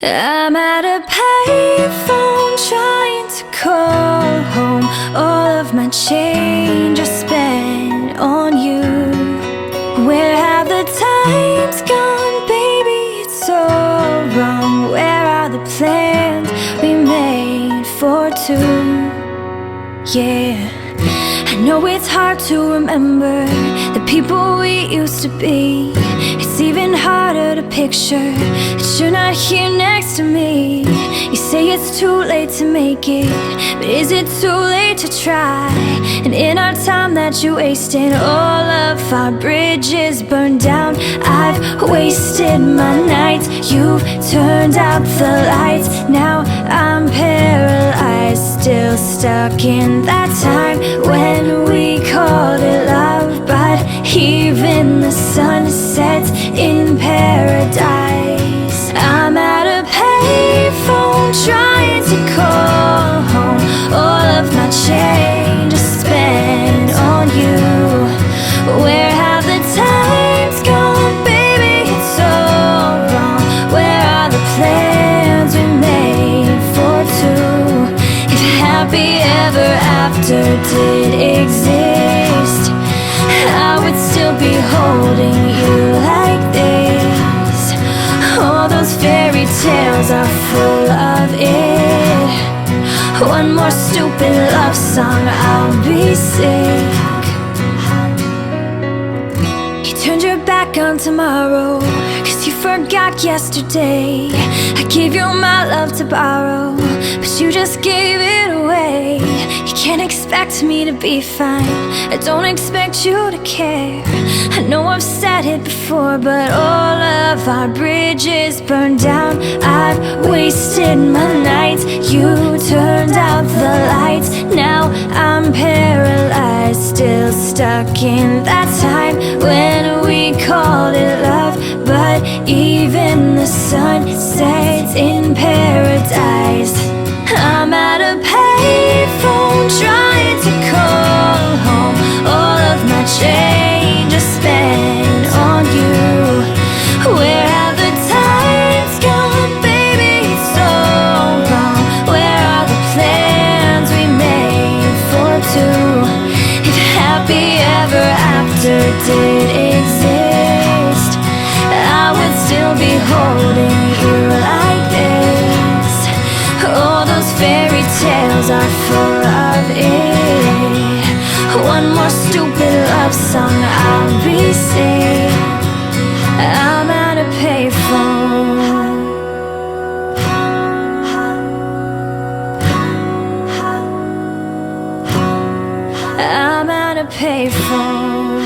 I'm at a payphone trying to call home. All of my change I spent on you. Where have the times gone, baby? It's so wrong. Where are the plans we made for two? Yeah, I know it's hard to remember the people we used to be. It's even harder to picture that you're not here next to me. You say it's too late to make it, but is it too late to try? And in our time that you wasted, all of our bridges burned down. I've wasted my nights, you've turned out the lights. Now I'm paralyzed, still stuck in that time when we called it love. But even the sun sets in paradise. I'm at a payphone trying to call home. All of my change I spent on you. Where have the times gone, baby? It's so wrong. Where are the plans we made for two? If happy ever after did exist, I would still be holding you like this. All those fairy tales are full of it. One more stupid love song, I'll be sick. You turned your back on tomorrow, 'cause you forgot yesterday. I gave you my love to borrow, but you just gave it away. You can't expect me to be fine, I don't expect you to care. I know I've said it before, but all of our bridges burned down. I've wasted my nights, you turned out the lights. Now I'm paralyzed, still stuck in that time when we called it love. But even the sun sets in paradise. I'm at a payphone trying to call home. All of my change I spent on you. Where have the times gone, baby? It's so wrong. Where are the plans we made for two? If happy ever after did exist, I would still be holding you like this. All those fairy tales are full of it. One more stupid love song, I'll be sick. I'm at a payphone. I'm at a payphone.